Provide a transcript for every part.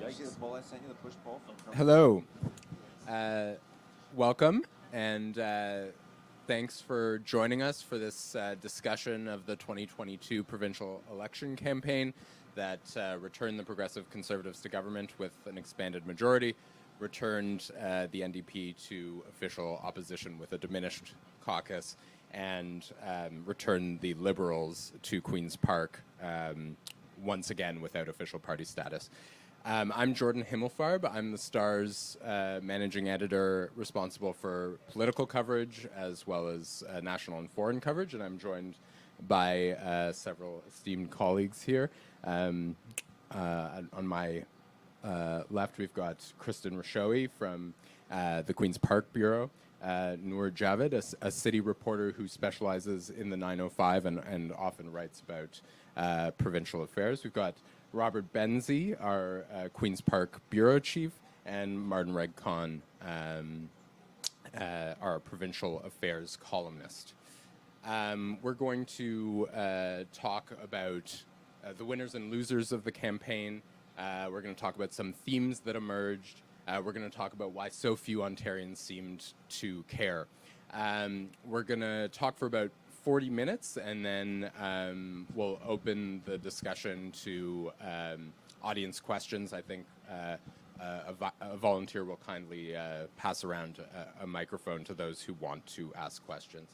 I see the poll I sent you, the push poll? Hello. Welcome, and thanks for joining us for this discussion of the 2022 provincial election campaign that returned the Progressive Conservatives to government with an expanded majority, returned the NDP to official opposition with a diminished caucus, and returned the Liberals to Queen's Park once again without official party status. I'm Jordan Himelfarb. I'm the Star's managing editor responsible for political coverage as well as national and foreign coverage, and I'm joined by several esteemed colleagues here. On my left, we've got Kristen Rushowy from the Queen's Park Bureau, Noor Javed, a city reporter who specializes in the 905 and often writes about provincial affairs. We've got Robert Benzie, our Queen's Park Bureau Chief, and Regg Cohn, our provincial affairs columnist. We're going to talk about the winners and losers of the campaign. We're going to talk about some themes that emerged. We're going to talk about why so few Ontarians seemed to care. We're going to talk for about 40 minutes, and then we'll open the discussion to audience questions. I think a volunteer will kindly pass around a microphone to those who want to ask questions.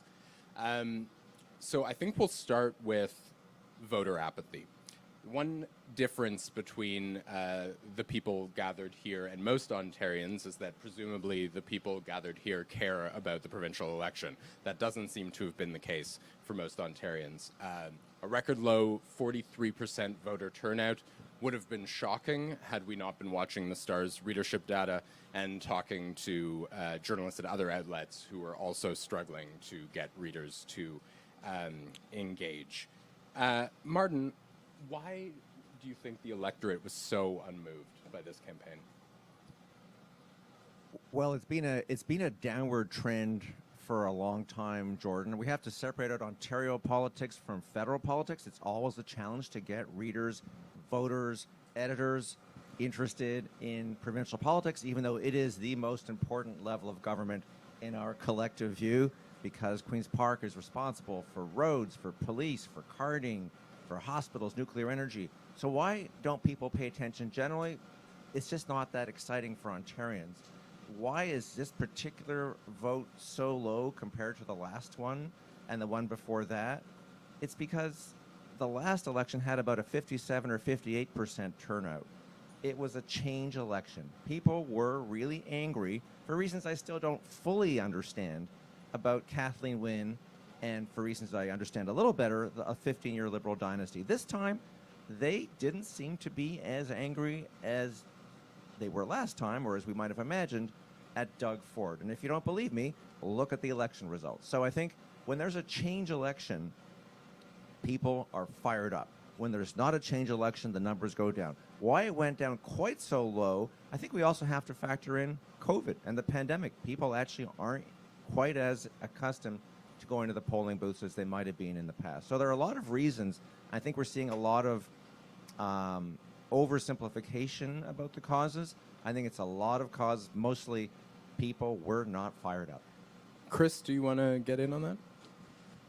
So I think we'll start with voter apathy. One difference between the people gathered here and most Ontarians is that presumably the people gathered here care about the provincial election. That doesn't seem to have been the case for most Ontarians. A record low 43% voter turnout would have been shocking had we not been watching the Star's readership data and talking to journalists at other outlets who are also struggling to get readers to engage. Martin, why do you think the electorate was so unmoved by this campaign? Well, it's been a downward trend for a long time, Jordan. We have to separate out Ontario politics from federal politics. It's always a challenge to get readers, voters, editors interested in provincial politics, even though it is the most important level of government in our collective view, because Queen's Park is responsible for roads, for police, for carding, for hospitals, nuclear energy. So why don't people pay attention generally? It's just not that exciting for Ontarians. Why is this particular vote so low compared to the last one and the one before that? It's because the last election had about a 57 or 58% turnout. It was a change election. People were really angry, for reasons I still don't fully understand, about Kathleen Wynne, and for reasons I understand a little better, a 15-year Liberal dynasty. This time, they didn't seem to be as angry as they were last time, or as we might have imagined, at Doug Ford. And if you don't believe me, look at the election results. So I think when there's a change election, people are fired up. When there's not a change election, the numbers go down. Why it went down quite so low, I think we also have to factor in COVID and the pandemic. People actually aren't quite as accustomed to going to the polling booths as they might have been in the past. So there are a lot of reasons. I think we're seeing a lot of oversimplification about the causes. I think it's a lot of causes. Mostly people were not fired up. Chris, do you want to get in on that?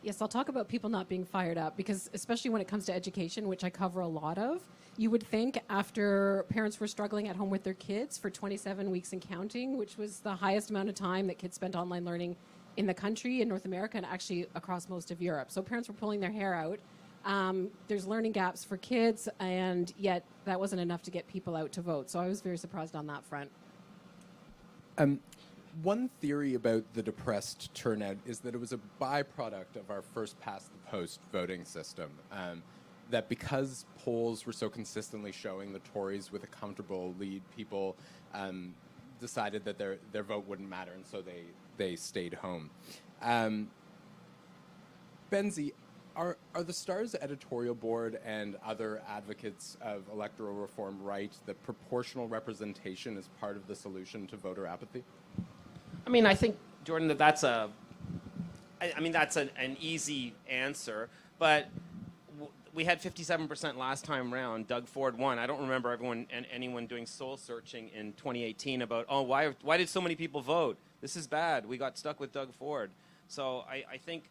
Yes, I'll talk about people not being fired up because especially when it comes to education, which I cover a lot of, you would think after parents were struggling at home with their kids for 27 weeks and counting, which was the highest amount of time that kids spent online learning in the country, in North America, and actually across most of Europe. So parents were pulling their hair out. There's learning gaps for kids, and yet that wasn't enough to get people out to vote. So I was very surprised on that front. One theory about the depressed turnout is that it was a byproduct of our first past the post voting system. That because polls were so consistently showing the Tories with a comfortable lead, people decided that their vote wouldn't matter, and so they stayed home. Benzie, are the Star's editorial board and other advocates of electoral reform right that proportional representation is part of the solution to voter apathy? I mean, I think, Jordan, that's an easy answer, but we had 57% last time round. Doug Ford won. I don't remember anyone doing soul searching in 2018 about, oh, why did so many people vote? This is bad. We got stuck with Doug Ford. So I think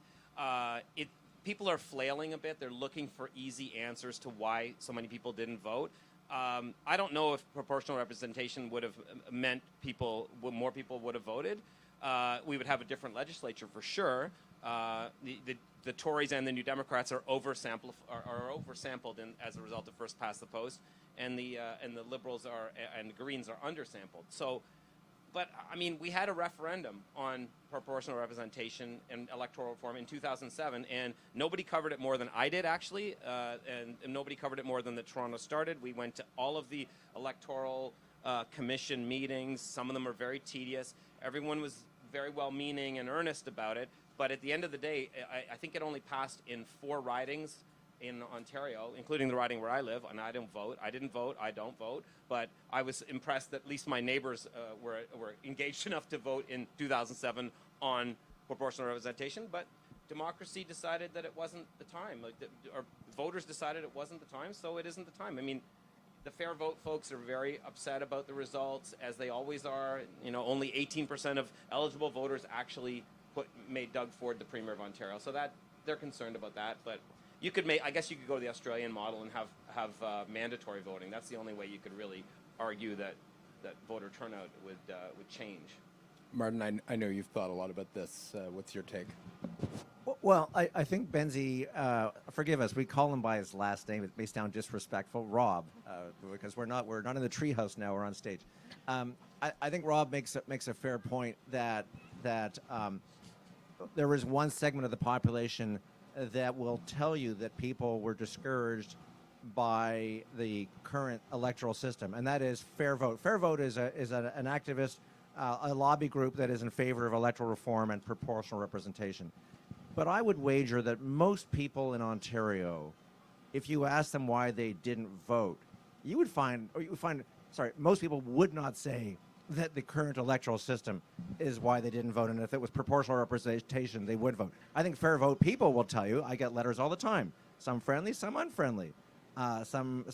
people are flailing a bit. They're looking for easy answers to why so many people didn't vote. I don't know if proportional representation would have meant more people would have voted. We would have a different legislature for sure. The Tories and the New Democrats are oversampled as a result of first past the post, and the Liberals and the Greens are undersampled. So, but I mean, we had a referendum on proportional representation and electoral reform in 2007, and nobody covered it more than I did actually, and nobody covered it more than the Toronto Started. We went to all of the electoral commission meetings. Some of them are very tedious. Everyone was very well-meaning and earnest about it. But at the end of the day, I think it only passed in 4 ridings in Ontario, including the riding where I live, and I don't vote. I didn't vote. I don't vote. But I was impressed that at least my neighbors were engaged enough to vote in 2007 on proportional representation. But democracy decided that it wasn't the time. Or voters decided it wasn't the time, so it isn't the time. I mean, the Fair Vote folks are very upset about the results, as they always are. You know, only 18% of eligible voters actually made Doug Ford the Premier of Ontario, so that they're concerned about that. But I guess you could go to the Australian model and have mandatory voting. That's the only way you could really argue that voter turnout would change. Martin, I know you've thought a lot about this. What's your take? Well, I think Benzie, forgive us, we call him by his last name. It may sound disrespectful, Rob, because we're not in the treehouse now. We're on stage. I think Rob makes a fair point that there is one segment of the population that will tell you that people were discouraged by the current electoral system, and that is Fair Vote. Fair Vote is an activist, a lobby group that is in favor of electoral reform and proportional representation. But I would wager that most people in Ontario, if you ask them why they didn't vote, most people would not say that the current electoral system is why they didn't vote, and if it was proportional representation, they would vote. I think Fair Vote people will tell you, I get letters all the time, some friendly, some unfriendly, some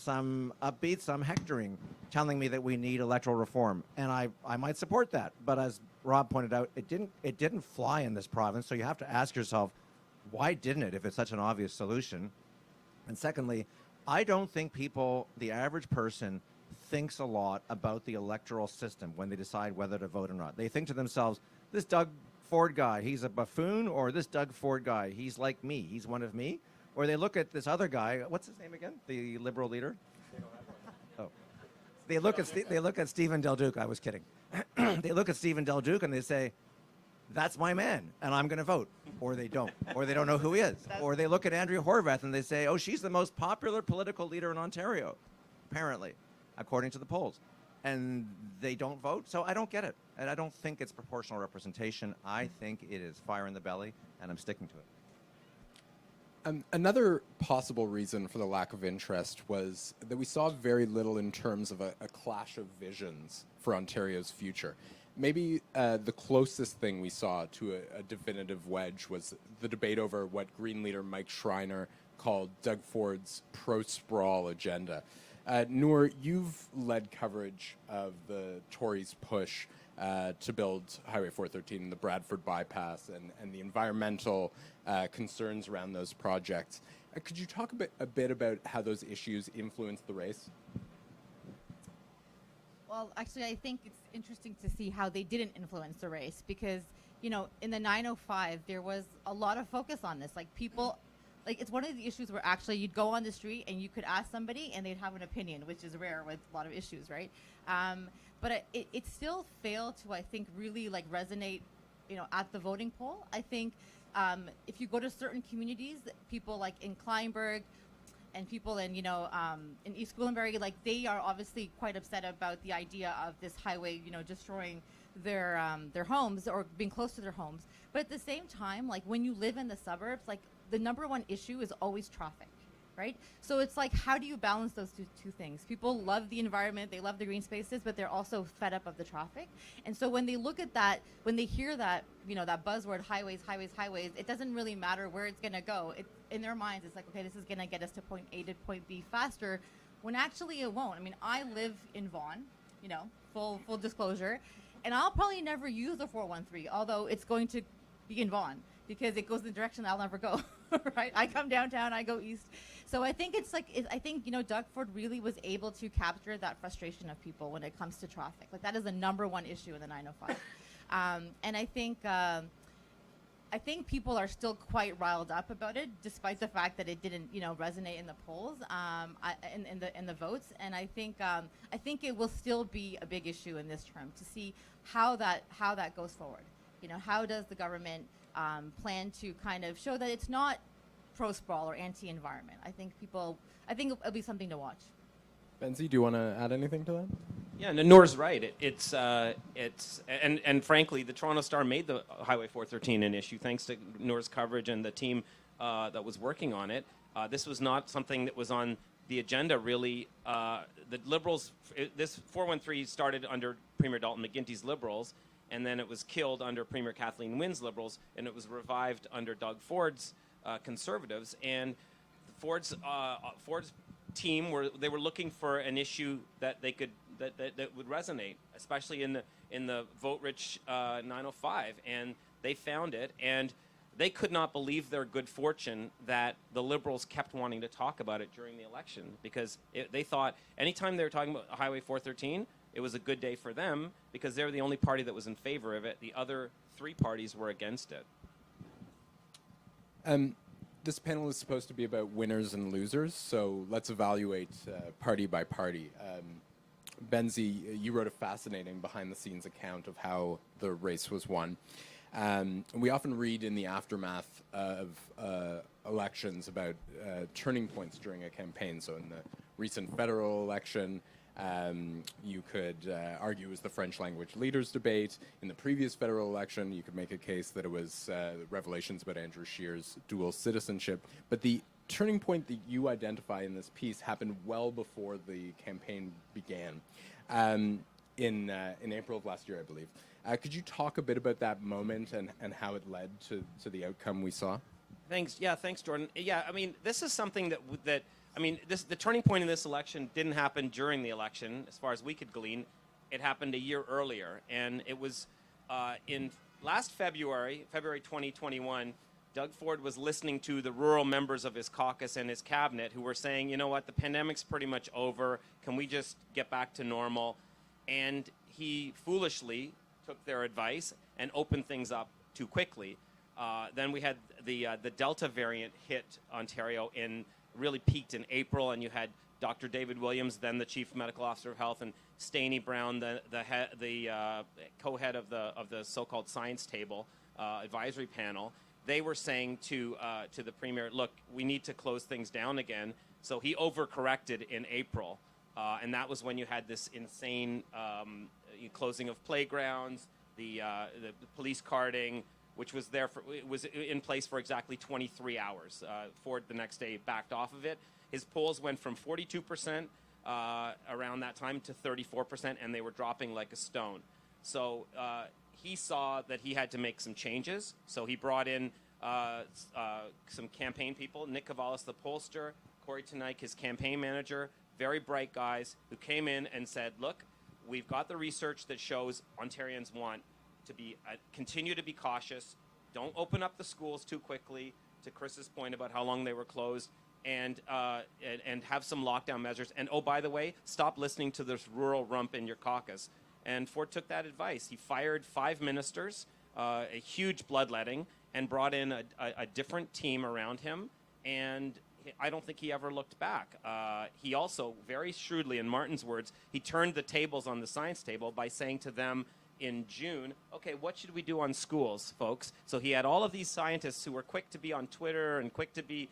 upbeat, some hectoring, telling me that we need electoral reform, and I might support that. But as Rob pointed out, it didn't fly in this province, so you have to ask yourself, why didn't it if it's such an obvious solution? And secondly, I don't think the average person, thinks a lot about the electoral system when they decide whether to vote or not. They think to themselves, this Doug Ford guy, he's a buffoon, or this Doug Ford guy, he's like me, he's one of me. Or they look at this other guy, what's his name again? The Liberal leader? Oh. They look at Stephen Del Duke, I was kidding. They look at Stephen Del Duke and they say, that's my man, and I'm going to vote. Or they don't. Or they don't know who he is. Or they look at Andrea Horwath and they say, oh, she's the most popular political leader in Ontario, apparently, according to the polls. And they don't vote, so I don't get it. And I don't think it's proportional representation. I think it is fire in the belly, and I'm sticking to it. Another possible reason for the lack of interest was that we saw very little in terms of a clash of visions for Ontario's future. Maybe the closest thing we saw to a definitive wedge was the debate over what Green leader Mike Schreiner called Doug Ford's pro-sprawl agenda. Noor, you've led coverage of the Tories' push to build Highway 413 and the Bradford bypass and the environmental concerns around those projects. Could you talk a bit about how those issues influence the race? Well, actually, I think it's interesting to see how they didn't influence the race because, you know, in the 905, there was a lot of focus on this. Like, people, like, it's one of the issues where actually you'd go on the street and you could ask somebody and they'd have an opinion, which is rare with a lot of issues, right? But it still failed to, I think, really, like, resonate, you know, at the voting poll. I think if you go to certain communities, people like in Kleinburg, and people in, you know, in East Gwillimbury, like, they are obviously quite upset about the idea of this highway, you know, destroying their homes or being close to their homes. But at the same time, like, when you live in the suburbs, like, the number one issue is always traffic, right? So it's like, how do you balance those two things? People love the environment, they love the green spaces, but they're also fed up of the traffic. And so when they look at that, when they hear that, that buzzword, highways, it doesn't really matter where it's going to go. In their minds, it's like, okay, this is going to get us to point A to point B faster, when actually it won't. I mean, I live in Vaughan, full disclosure, and I'll probably never use the 413, although it's going to be in Vaughan, because it goes in the direction I'll never go, right? I come downtown, I go east. So I think Doug Ford really was able to capture that frustration of people when it comes to traffic. Like, that is the number one issue in the 905. And I think people are still quite riled up about it, despite the fact that it didn't, resonate in the polls, in the votes. And I think it will still be a big issue in this term to see how that goes forward. How does the government plan to kind of show that it's not pro-sprawl or anti-environment? I think it'll be something to watch. Benzie, do you want to add anything to that? Yeah, Noor's right. It's frankly, the Toronto Star made the Highway 413 an issue thanks to Noor's coverage and the team that was working on it. This was not something that was on the agenda, really. The Liberals, this 413 started under Premier Dalton McGuinty's Liberals, and then it was killed under Premier Kathleen Wynne's Liberals, and it was revived under Doug Ford's Conservatives. And Ford's team were looking for an issue that they could that would resonate, especially in the vote-rich 905, and they found it. And they could not believe their good fortune that the Liberals kept wanting to talk about it during the election, because they thought anytime they were talking about Highway 413, it was a good day for them because they were the only party that was in favor of it. The other three parties were against it. This panel is supposed to be about winners and losers, so let's evaluate party by party. Benzie, you wrote a fascinating behind-the-scenes account of how the race was won. We often read in the aftermath of elections about turning points during a campaign. So in the recent federal election, you could argue it was the French language leaders debate. In the previous federal election, you could make a case that it was revelations about Andrew Scheer's dual citizenship. But the turning point that you identify in this piece happened well before the campaign began, in April of last year, I believe. Could you talk a bit about that moment and how it led to the outcome we saw? Thanks. Yeah, thanks, Jordan. Yeah, I mean, this is something the turning point in this election didn't happen during the election, as far as we could glean. It happened a year earlier, and it was in last February 2021. Doug Ford was listening to the rural members of his caucus and his cabinet who were saying, you know what, the pandemic's pretty much over. Can we just get back to normal? And he foolishly took their advice and opened things up too quickly. Then we had the Delta variant hit Ontario really peaked in April, and you had Dr. David Williams, then the Chief Medical Officer of Health, and Staney Brown, the co-head of the so-called Science Table advisory panel. They were saying to the Premier, look, we need to close things down again. So he overcorrected in April, and that was when you had this insane closing of playgrounds, the police carding, which was was in place for exactly 23 hours. Ford the next day backed off of it. His polls went from 42% around that time to 34%, and they were dropping like a stone. So he saw that he had to make some changes. So he brought in some campaign people, Nick Cavalis, the pollster, Corey Tanaik, his campaign manager, very bright guys who came in and said, look, we've got the research that shows Ontarians want to be continue to be cautious. Don't open up the schools too quickly, to Chris's point about how long they were closed, and have some lockdown measures. And oh, by the way, stop listening to this rural rump in your caucus. And Ford took that advice. He fired 5 ministers, a huge bloodletting, and brought in a different team around him. And I don't think he ever looked back. He also, very shrewdly, in Martin's words, he turned the tables on the science table by saying to them in June, okay, what should we do on schools, folks? So he had all of these scientists who were quick to be on Twitter and quick to be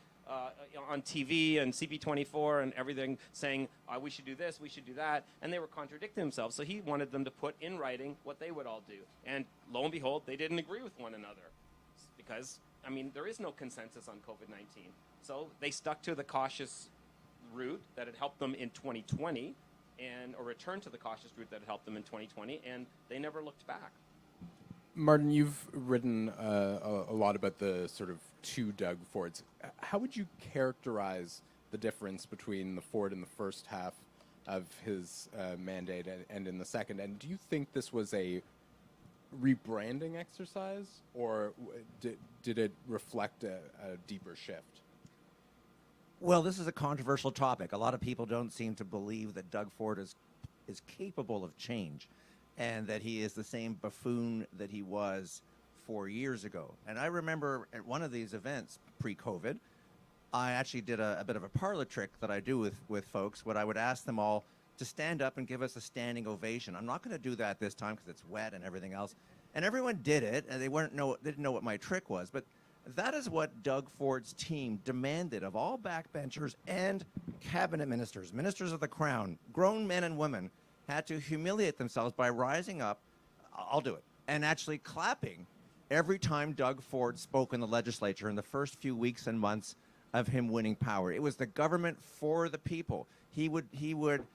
on TV and CP24 and everything saying, we should do this, we should do that, and they were contradicting themselves. So he wanted them to put in writing what they would all do. And lo and behold, they didn't agree with one another because I mean, there is no consensus on COVID-19. So they stuck to the cautious route that had helped them in 2020, or returned to the cautious route that had helped them in 2020, and they never looked back. Martin, you've written a lot about the sort of two Doug Fords. How would you characterize the difference between the Ford in the first half of his mandate and in the second? And do you think this was a rebranding exercise, or did it reflect a deeper shift? Well, this is a controversial topic. A lot of people don't seem to believe that Doug Ford is capable of change, and that he is the same buffoon that he was 4 years ago. And I remember at one of these events pre-COVID, I actually did a bit of a parlor trick that I do with folks, when I would ask them all to stand up and give us a standing ovation. I'm not going to do that this time because it's wet and everything else. And everyone did it, and they didn't know what my trick was. But that is what Doug Ford's team demanded of all backbenchers and cabinet ministers, ministers of the crown, grown men and women, had to humiliate themselves by rising up, I'll do it, and actually clapping every time Doug Ford spoke in the legislature in the first few weeks and months of him winning power. It was the government for the people. He would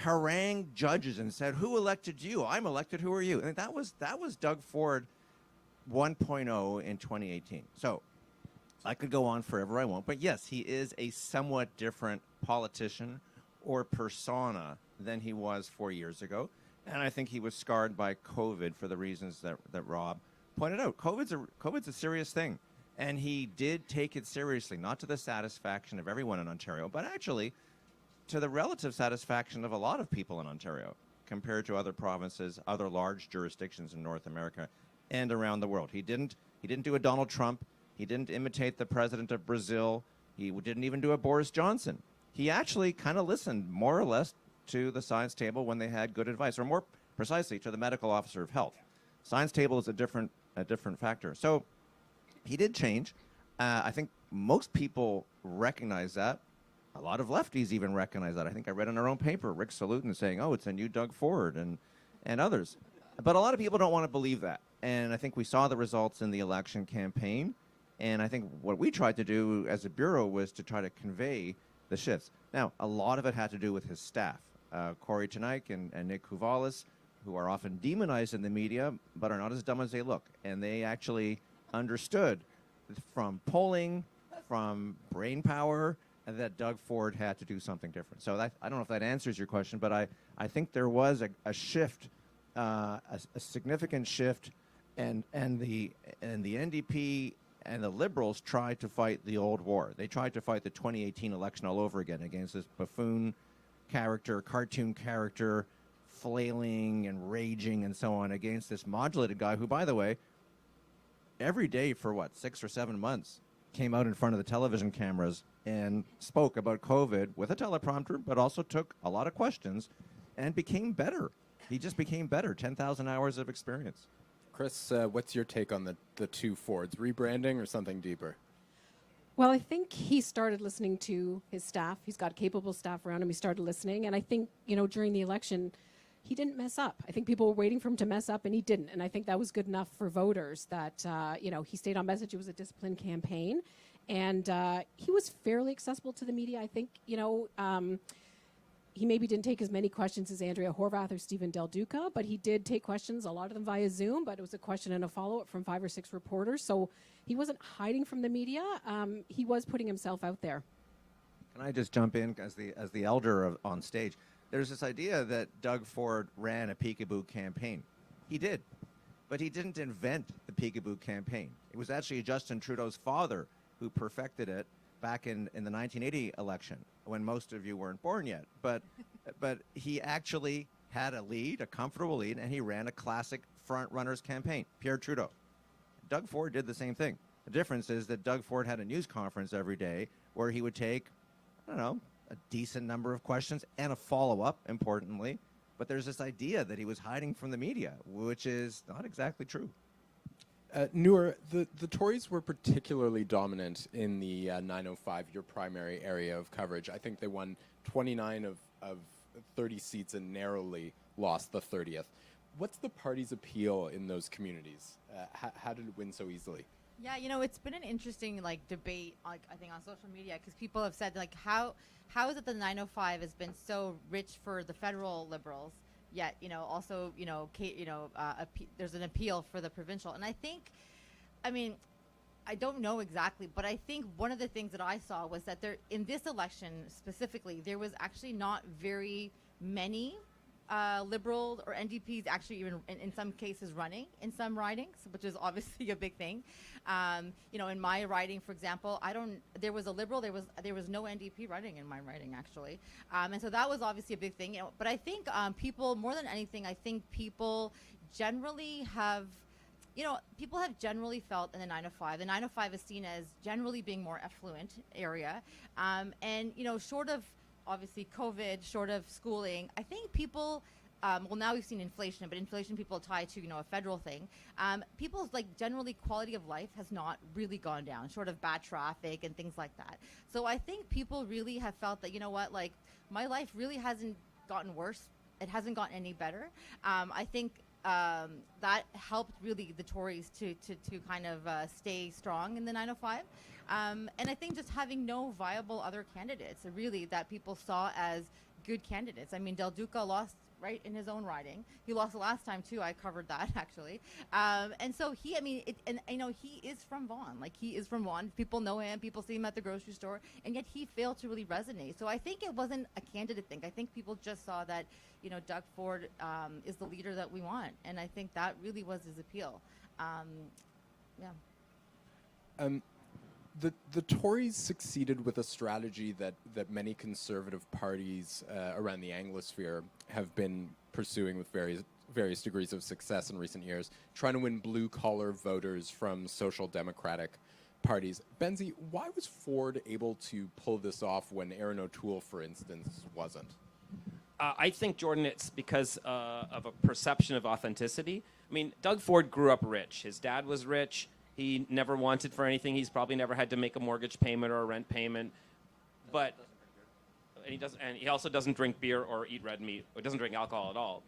harangue judges and said, "Who elected you? I'm elected. Who are you?" And that was Doug Ford 1.0 in 2018. So I could go on forever, I won't. But yes, he is a somewhat different politician or persona than he was 4 years ago. And I think he was scarred by COVID for the reasons that Rob pointed out. COVID's a serious thing. And he did take it seriously, not to the satisfaction of everyone in Ontario, but actually to the relative satisfaction of a lot of people in Ontario compared to other provinces, other large jurisdictions in North America and around the world. He didn't do a Donald Trump. He didn't imitate the president of Brazil. He didn't even do a Boris Johnson. He actually kind of listened more or less to the science table when they had good advice, or more precisely to the medical officer of health. Science table is a different factor. So he did change. I think most people recognize that. A lot of lefties even recognize that. I think I read in our own paper, Rick Salutin saying, "Oh, it's a new Doug Ford," and others. But a lot of people don't want to believe that. And I think we saw the results in the election campaign. And I think what we tried to do as a bureau was to try to convey the shifts. Now, a lot of it had to do with his staff. Corey Tenaik and Nick Kouvalis, who are often demonized in the media, but are not as dumb as they look. And they actually understood from polling, from brain power, that Doug Ford had to do something different. So I don't know if that answers your question, but I think there was a shift, a significant shift, and the NDP and the Liberals tried to fight the old war. They tried to fight the 2018 election all over again against this buffoon character, cartoon character, flailing and raging and so on, against this modulated guy who, by the way, every day for 6 or 7 months came out in front of the television cameras and spoke about COVID with a teleprompter, but also took a lot of questions and became better. He just became better, 10,000 hours of experience. Chris, what's your take on the two Fords? Rebranding or something deeper? Well, I think he started listening to his staff. He's got capable staff around him. He started listening. And I think, during the election, he didn't mess up. I think people were waiting for him to mess up, and he didn't. And I think that was good enough for voters that, he stayed on message. It was a disciplined campaign. And he was fairly accessible to the media. I think, he maybe didn't take as many questions as Andrea Horvath or Stephen Del Duca, but he did take questions, a lot of them via Zoom, but it was a question and a follow-up from 5 or 6 reporters. So he wasn't hiding from the media. He was putting himself out there. Can I just jump in as the elder on stage? There's this idea that Doug Ford ran a peekaboo campaign. He did, but he didn't invent the peekaboo campaign. It was actually Justin Trudeau's father who perfected it back in the 1980 election, when most of you weren't born yet. But he actually had a comfortable lead, and he ran a classic front-runners campaign, Pierre Trudeau. Doug Ford did the same thing. The difference is that Doug Ford had a news conference every day where he would take, a decent number of questions and a follow-up, importantly. But there's this idea that he was hiding from the media, which is not exactly true. Noor, the Tories were particularly dominant in the 905, your primary area of coverage. I think they won 29 of 30 seats and narrowly lost the 30th. What's the party's appeal in those communities? How did it win so easily? Yeah, it's been an interesting debate, I think on social media, because people have said how is it the 905 has been so rich for the federal liberals, yet also there's an appeal for the provincial, and I mean, I don't know exactly, but I think one of the things that I saw was that there, in this election specifically, there was actually not very many Liberals or NDPs actually even in some cases running in some ridings, which is obviously a big thing. In my riding, for example, there was a Liberal, there was no NDP running in my riding actually, and so that was obviously a big thing. But I think people, more than anything, I think people generally have. People have generally felt in the 905. The 905 is seen as generally being more affluent area, and short of obviously COVID, short of schooling, I think people. Well, now we've seen inflation, but inflation people tie to a federal thing. People's generally quality of life has not really gone down, short of bad traffic and things like that. So I think people really have felt that my life really hasn't gotten worse. It hasn't gotten any better. I think. That helped really the Tories to kind of stay strong in the 905. And I think just having no viable other candidates, really, that people saw as good candidates. I mean, Del Duca lost right in his own riding. He lost the last time, too. I covered that, actually. And so he is from Vaughan. He is from Vaughan. People know him. People see him at the grocery store. And yet he failed to really resonate. So I think it wasn't a candidate thing. I think people just saw that, Doug Ford is the leader that we want. And I think that really was his appeal. The Tories succeeded with a strategy that many conservative parties around the Anglosphere have been pursuing with various degrees of success in recent years, trying to win blue-collar voters from social democratic parties. Benzie, why was Ford able to pull this off when Erin O'Toole, for instance, wasn't? I think, Jordan, it's because of a perception of authenticity. I mean, Doug Ford grew up rich. His dad was rich. He never wanted for anything. He's probably never had to make a mortgage payment or a rent payment. But and he also doesn't drink beer or eat red meat. Or doesn't drink alcohol at all,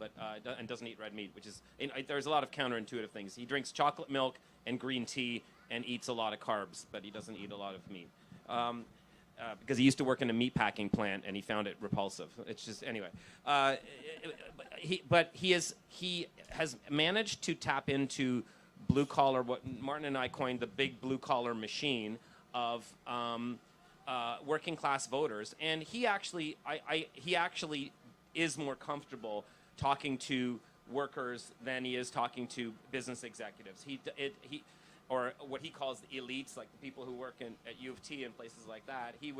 and doesn't eat red meat, which is there's a lot of counterintuitive things. He drinks chocolate milk and green tea and eats a lot of carbs, but he doesn't eat a lot of meat. Because he used to work in a meat packing plant and he found it repulsive. It's just anyway. He has managed to tap into blue collar, what Martin and I coined the big blue collar machine of working class voters, and he actually is more comfortable talking to workers than he is talking to business executives. Or what he calls the elites, like the people who work at U of T and places like that. He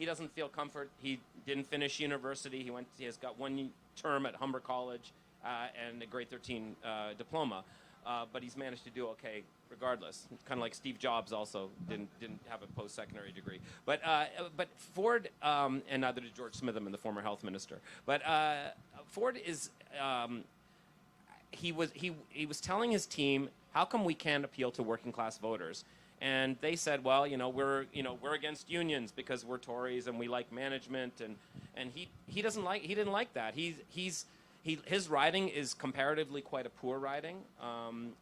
doesn't feel comfort. He didn't finish university. He has got one term at Humber College and a grade 13 diploma, but he's managed to do okay regardless. Kind of like Steve Jobs also didn't have a post-secondary degree. But Ford, and neither did George Smitham, the former health minister. But Ford is he was telling his team, how come we can't appeal to working class voters? And they said, well, we're against unions because we're Tories and we like management, and he didn't like that. His riding is comparatively quite a poor riding.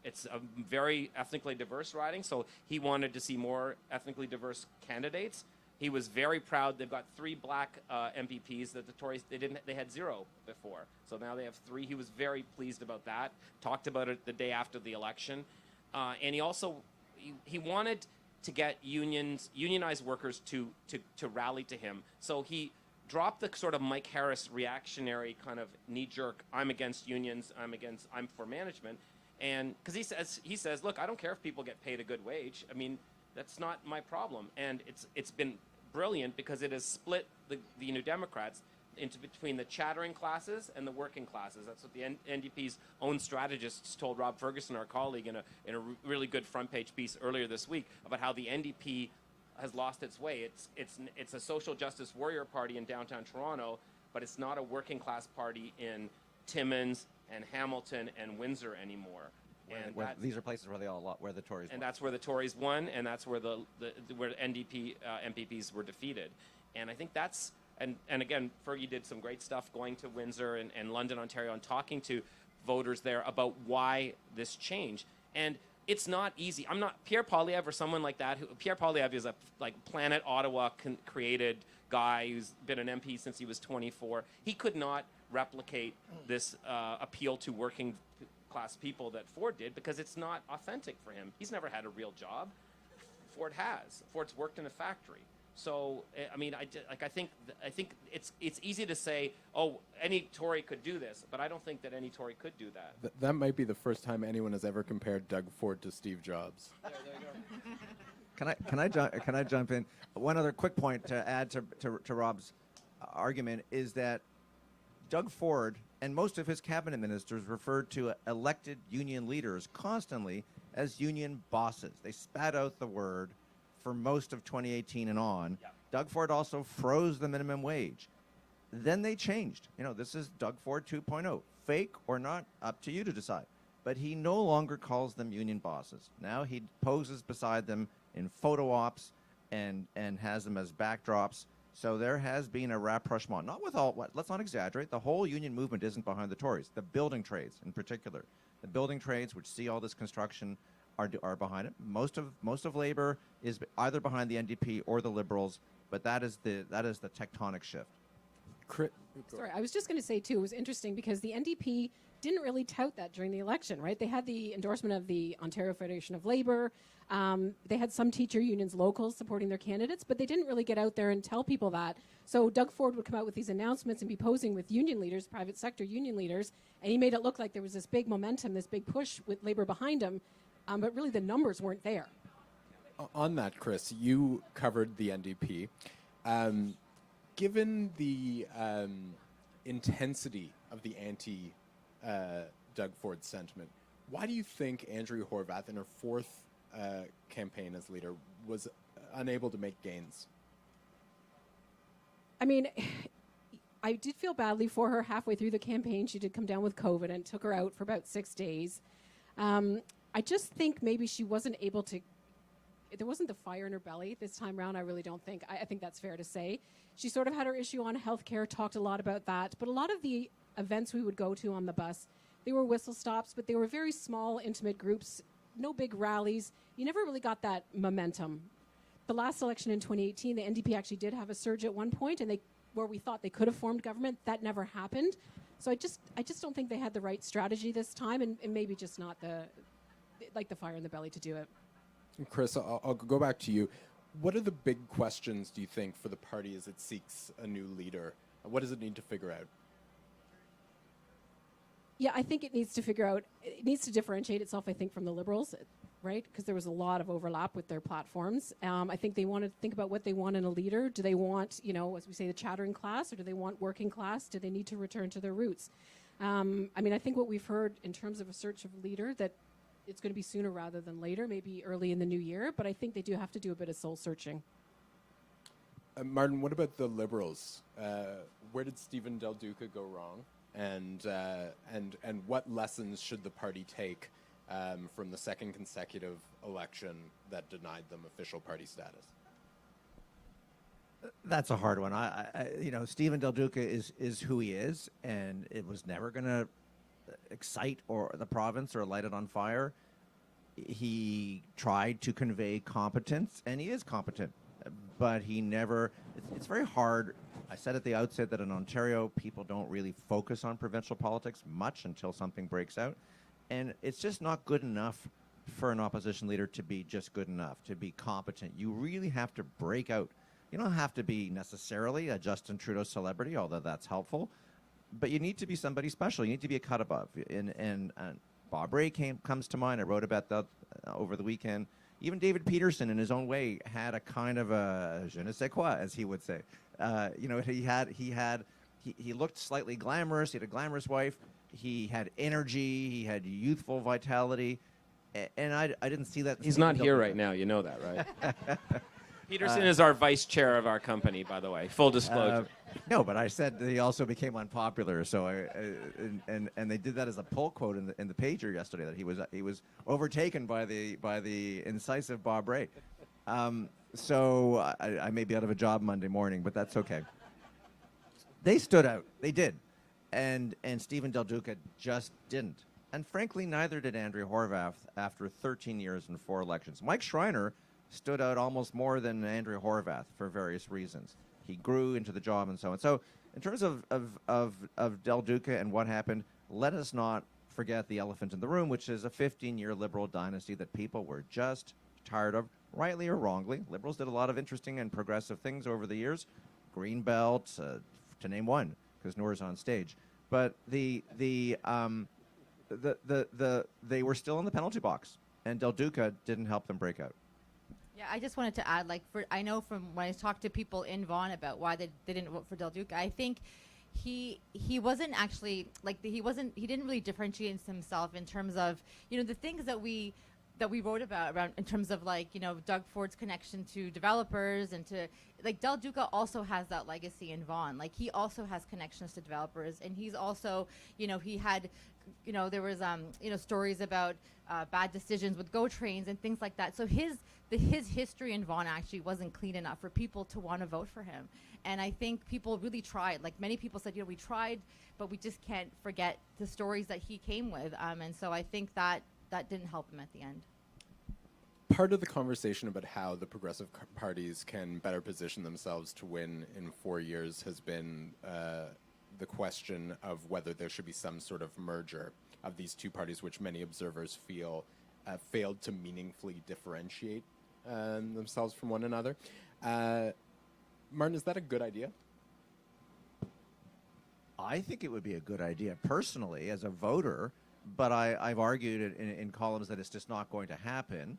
It's a very ethnically diverse riding, so he wanted to see more ethnically diverse candidates. He was very proud. They've got 3 black MPPs that the Tories they had 0 before, so now they have 3. He was very pleased about that. Talked about it the day after the election, and he also he wanted to get unionized workers to rally to him. So he dropped the sort of Mike Harris reactionary kind of knee-jerk, I'm against unions, I'm for management, and because he says, look, I don't care if people get paid a good wage. I mean, that's not my problem, and it's been brilliant because it has split the New Democrats into between the chattering classes and the working classes. That's what the NDP's own strategists told Rob Ferguson, our colleague, in a really good front page piece earlier this week about how the NDP has lost its way. It's a social justice warrior party in downtown Toronto, but it's not a working class party in Timmins and Hamilton and Windsor anymore. These are places where where the Tories won. And that's where the Tories won, and that's where where NDP MPPs were defeated. And I think that's and again, Fergie did some great stuff going to Windsor and London, Ontario, and talking to voters there about why this change. And it's not easy. I'm not Pierre Poilievre or someone like that. Pierre Poilievre is a Planet Ottawa created guy who's been an MP since he was 24. He could not replicate this appeal to working class people that Ford did because it's not authentic for him. He's never had a real job. Ford has. Ford's worked in a factory. So I mean, I think it's easy to say, oh, any Tory could do this, but I don't think that any Tory could do that. That might be the first time anyone has ever compared Doug Ford to Steve Jobs. Can I jump in? One other quick point to add to Rob's argument is that Doug Ford and most of his cabinet ministers referred to elected union leaders constantly as union bosses. They spat out the word for most of 2018 and on. Yeah. Doug Ford also froze the minimum wage. Then they changed. This is Doug Ford 2.0. Fake or not, up to you to decide. But he no longer calls them union bosses. Now he poses beside them in photo ops and has them as backdrops. So there has been a rapprochement. Not with all, let's not exaggerate. The whole union movement isn't behind the Tories. The building trades in particular. The building trades, which see all this construction, are behind it. Most of labor is either behind the NDP or the Liberals, but that is the tectonic shift. Sorry, I was just going to say too, it was interesting because the NDP didn't really tout that during the election, right? They had the endorsement of the Ontario Federation of Labour. They had some teacher unions locals supporting their candidates, but they didn't really get out there and tell people that. So Doug Ford would come out with these announcements and be posing with union leaders, private sector union leaders, and he made it look like there was this big momentum, this big push with Labour behind him. But really the numbers weren't there. On that, Chris, you covered the NDP. Given the intensity of the anti-Doug Ford sentiment, why do you think Andrea Horwath, in her fourth campaign as leader, was unable to make gains? I mean, I did feel badly for her halfway through the campaign. She did come down with COVID and it took her out for about 6 days. I just think maybe she wasn't able to, there wasn't the fire in her belly this time around, I really don't think. I think that's fair to say. She sort of had her issue on healthcare, talked a lot about that, but a lot of the events we would go to on the bus, they were whistle stops, but they were very small, intimate groups, no big rallies. You never really got that momentum. The last election in 2018, the NDP actually did have a surge at one point, and where we thought they could have formed government, that never happened. So I just don't think they had the right strategy this time, and maybe just not the fire in the belly to do it. Chris, I'll go back to you. What are the big questions, do you think, for the party as it seeks a new leader? What does it need to figure out? Yeah, I think it needs to differentiate itself, I think, from the Liberals, right? Because there was a lot of overlap with their platforms. I think they want to think about what they want in a leader. Do they want, as we say, the chattering class, or do they want working class? Do they need to return to their roots? I think what we've heard in terms of a search of a leader, that it's going to be sooner rather than later, maybe early in the new year, but I think they do have to do a bit of soul searching. Martin, what about the Liberals? Where did Stephen Del Duca go wrong? And what lessons should the party take from the second consecutive election that denied them official party status? That's a hard one. Stephen Del Duca is who he is, and it was never going to excite or the province or light it on fire. He tried to convey competence, and he is competent, but he never. It's very hard. I said at the outset that in Ontario, people don't really focus on provincial politics much until something breaks out, and it's just not good enough for an opposition leader to be just good enough, to be competent. You really have to break out. You don't have to be necessarily a Justin Trudeau celebrity, although that's helpful, but you need to be somebody special. You need to be a cut above. And Bob Rae comes to mind. I wrote about that over the weekend. Even David Peterson, in his own way, had a kind of a je ne sais quoi, as he would say. He looked slightly glamorous. He had a glamorous wife. He had energy. He had youthful vitality. And I didn't see that. He's not here right now. You know that, right? Peterson is our vice chair of our company, by the way. Full disclosure. No, but I said that he also became unpopular. So and they did that as a poll quote in the pager yesterday, that he was overtaken by the incisive Bob Rae. So I may be out of a job Monday morning, but that's okay. They stood out. They did, and Stephen Del Duca just didn't. And frankly, neither did Andrea Horwath after 13 years and 4 elections. Mike Schreiner stood out almost more than Andrea Horwath for various reasons. He grew into the job and so on. So in terms of Del Duca and what happened, let us not forget the elephant in the room, which is a 15-year Liberal dynasty that people were just tired of, rightly or wrongly. Liberals did a lot of interesting and progressive things over the years. Greenbelt, to name one, because Noor's on stage. But they were still in the penalty box, and Del Duca didn't help them break out. Yeah, I just wanted to add, I know from when I talked to people in Vaughan about why they didn't vote for Del Duca, I think he wasn't actually, he didn't really differentiate himself in terms of, the things that we wrote about around in terms of Doug Ford's connection to developers and to Del Duca also has that legacy in Vaughan. He also has connections to developers, and he's also, he had, there was stories about bad decisions with GO trains and things like that. So his history in Vaughan actually wasn't clean enough for people to want to vote for him. And I think people really tried. Many people said, we tried, but we just can't forget the stories that he came with. And so I think that didn't help him at the end. Part of the conversation about how the progressive parties can better position themselves to win in 4 years has been the question of whether there should be some sort of merger of these two parties, which many observers feel failed to meaningfully differentiate themselves from one another. Martin, is that a good idea? I think it would be a good idea personally as a voter, but I've argued in columns that it's just not going to happen.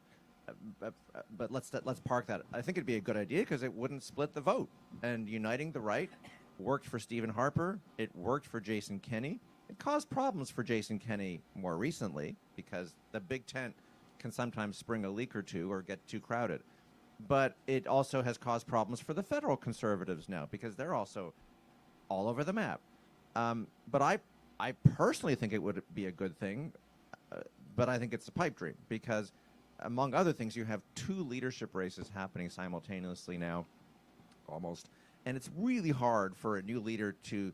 But let's park that. I think it'd be a good idea because it wouldn't split the vote. And uniting the right worked for Stephen Harper. It worked for Jason Kenney. It caused problems for Jason Kenney more recently because the big tent can sometimes spring a leak or two or get too crowded. But it also has caused problems for the federal conservatives now because they're also all over the map. But I personally think it would be a good thing, but I think it's a pipe dream because, among other things, you have 2 leadership races happening simultaneously now, almost. And it's really hard for a new leader to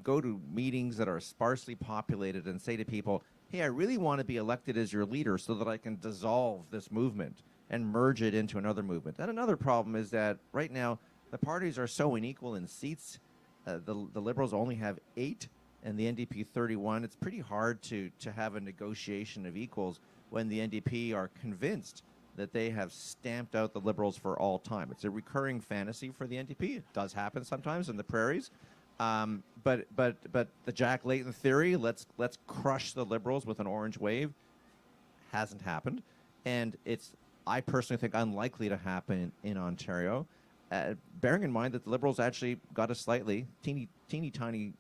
go to meetings that are sparsely populated and say to people, hey, I really want to be elected as your leader so that I can dissolve this movement and merge it into another movement. And another problem is that right now the parties are so unequal in seats. The Liberals only have 8 and the NDP 31. It's pretty hard to have a negotiation of equals when the NDP are convinced that they have stamped out the Liberals for all time. It's a recurring fantasy for the NDP. It does happen sometimes in the prairies. But the Jack Layton theory, let's crush the Liberals with an orange wave, hasn't happened. And it's, I personally think, unlikely to happen in Ontario, bearing in mind that the Liberals actually got a slightly teeny tiny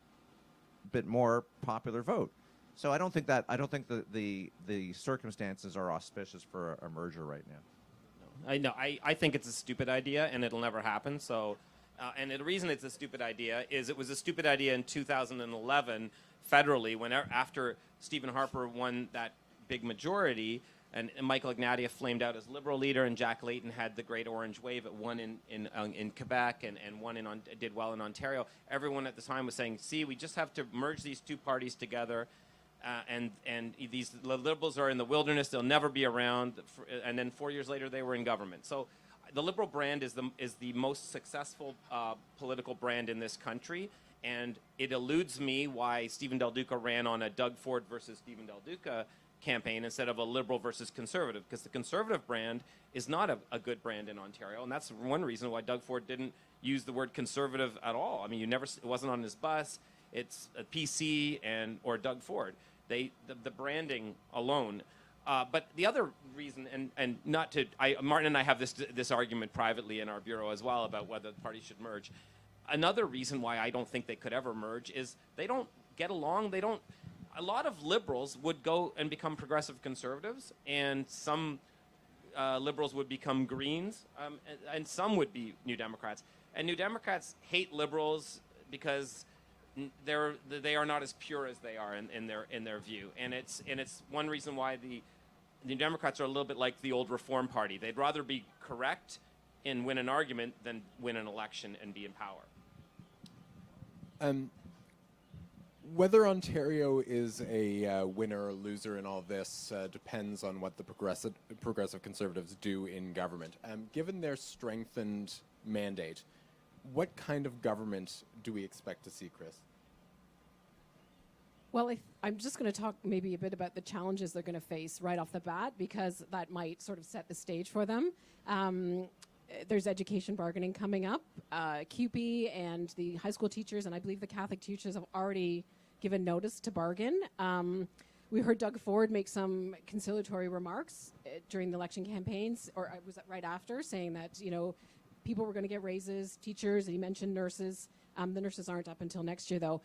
bit more popular vote. So I don't think the circumstances are auspicious for a merger right now. I know. I think it's a stupid idea, and it'll never happen. So, and the reason it's a stupid idea is it was a stupid idea in 2011 federally, when after Stephen Harper won that big majority, and Michael Ignatieff flamed out as Liberal leader, and Jack Layton had the Great Orange Wave at one in Quebec and one did well in Ontario. Everyone at the time was saying, "See, we just have to merge these 2 parties together." And these Liberals are in the wilderness; they'll never be around. And then 4 years later, they were in government. So, the Liberal brand is the most successful political brand in this country, and it eludes me why Stephen Del Duca ran on a Doug Ford versus Stephen Del Duca campaign instead of a Liberal versus Conservative, because the Conservative brand is not a good brand in Ontario, and that's one reason why Doug Ford didn't use the word conservative at all. I mean, it wasn't on his bus. It's a PC or Doug Ford. The branding alone. But the other reason, and not to, Martin and I have this argument privately in our bureau as well about whether the parties should merge. Another reason why I don't think they could ever merge is they don't get along. A lot of Liberals would go and become progressive Conservatives, and some Liberals would become Greens, and some would be New Democrats. And New Democrats hate Liberals because they are not as pure as they are in their view, and it's one reason why the New Democrats are a little bit like the old Reform Party. They'd rather be correct and win an argument than win an election and be in power. Whether Ontario is a winner or loser in all this depends on what the progressive Conservatives do in government. Given their strengthened mandate, what kind of government do we expect to see, Chris? Well, I'm just going to talk maybe a bit about the challenges they're going to face right off the bat, because that might sort of set the stage for them. There's education bargaining coming up. CUPE and the high school teachers, and I believe the Catholic teachers, have already given notice to bargain. We heard Doug Ford make some conciliatory remarks during the election campaigns, or was that right after, saying that, you know, people were going to get raises, teachers, and he mentioned nurses. The nurses aren't up until next year, though.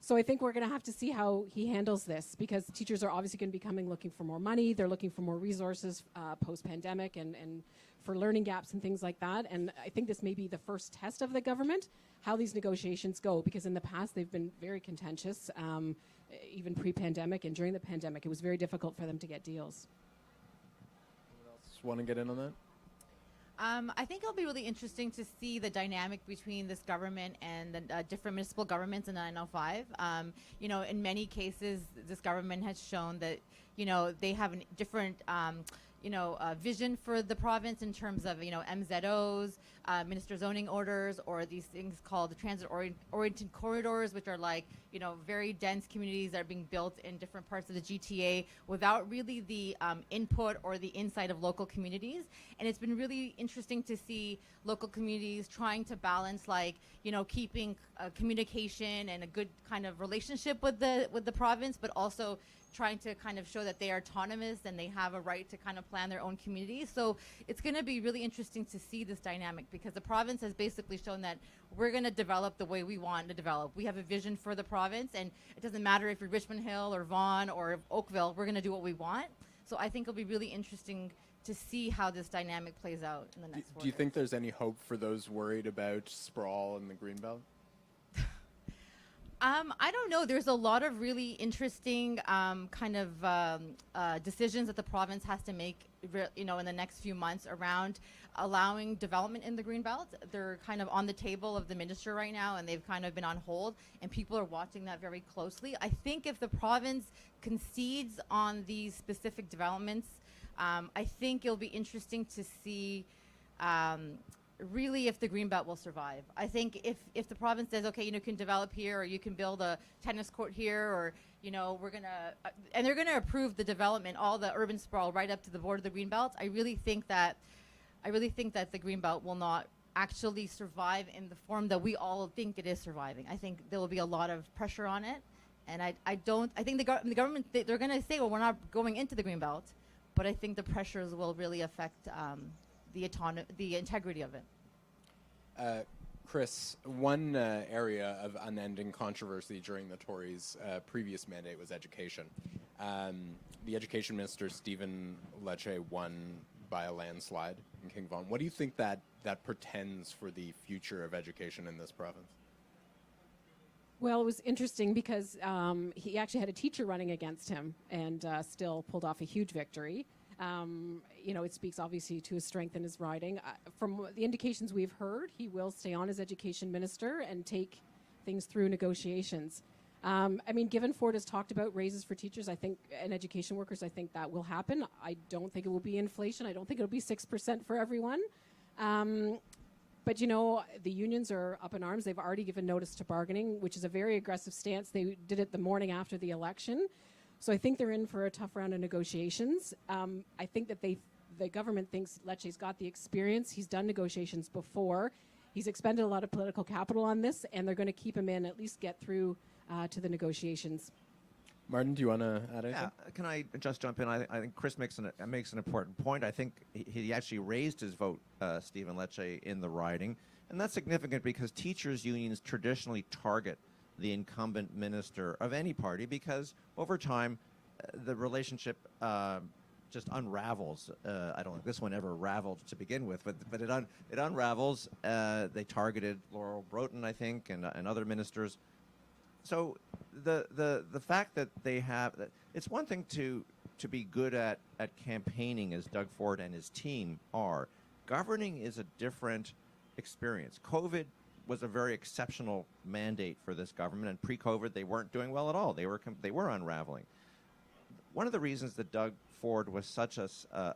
So I think we're going to have to see how he handles this, because teachers are obviously going to be coming looking for more money. They're looking for more resources post-pandemic and for learning gaps and things like that. And I think this may be the first test of the government, how these negotiations go, because in the past they've been very contentious, even pre-pandemic and during the pandemic. It was very difficult for them to get deals. Anyone else want to get in on that? I think it'll be really interesting to see the dynamic between this government and the different municipal governments in 905. You know, in many cases, this government has shown that, you know, they have a different, vision for the province in terms of, you know, MZOs, minister zoning orders, or these things called the transit-oriented corridors, which are like, you know, very dense communities that are being built in different parts of the GTA without really the input or the insight of local communities. And it's been really interesting to see local communities trying to balance, like, you know, keeping communication and a good kind of relationship with the province, but also trying to kind of show that they are autonomous and they have a right to kind of plan their own communities. So it's going to be really interesting to see this dynamic, because the province has basically shown that we're going to develop the way we want to develop. We have a vision for the province, and it doesn't matter if you're Richmond Hill or Vaughan or Oakville, we're going to do what we want. So I think it'll be really interesting to see how this dynamic plays out in the next 4 Do you years. think there's any hope for those worried about sprawl in the Greenbelt? I don't know. There's a lot of really interesting decisions that the province has to make, you know, in the next few months around allowing development in the Greenbelt. They're kind of on the table of the minister right now, and they've kind of been on hold, and people are watching that very closely. I think if the province concedes on these specific developments, I think it'll be interesting to see really if the Greenbelt will survive. I think if the province says, okay, you know, you can develop here, or you can build a tennis court here, or, you know, we're gonna and they're gonna approve the development, all the urban sprawl right up to the border of the Greenbelt. I really think that the Greenbelt will not actually survive in the form that we all think it is surviving. I think there will be a lot of pressure on it, and I think the government, they're gonna say, well, we're not going into the Greenbelt, but I think the pressures will really affect the integrity of it. Chris, one area of unending controversy during the Tories' previous mandate was education. The education minister, Stephen Lecce, won by a landslide in King Vaughan. What do you think that portends for the future of education in this province? Well, it was interesting because he actually had a teacher running against him and still pulled off a huge victory. You know, it speaks obviously to his strength in his riding. From the indications we've heard, he will stay on as education minister and take things through negotiations. I mean, given Ford has talked about raises for teachers, I think, and education workers, I think that will happen. I don't think it will be inflation. I don't think it'll be 6% for everyone. But, you know, the unions are up in arms. They've already given notice to bargaining, which is a very aggressive stance. They did it the morning after the election. So I think they're in for a tough round of negotiations. I think that the government thinks Lecce's got the experience. He's done negotiations before. He's expended a lot of political capital on this, and they're going to keep him in, at least get through to the negotiations. Martin, do you want to add anything? Yeah, can I just jump in? I think Chris makes an important point. I think he actually raised his vote, Stephen Lecce, in the riding. And that's significant because teachers' unions traditionally target the incumbent minister of any party because over time the relationship just unravels. I don't think this one ever raveled to begin with, but it unravels. They targeted Laurel Broughton, I think, and other ministers. So the fact that they have it's one thing to be good at campaigning as Doug Ford and his team are. Governing is a different experience. COVID was a very exceptional mandate for this government, and pre-COVID they weren't doing well at all. They were unraveling. One of the reasons that Doug Ford was such a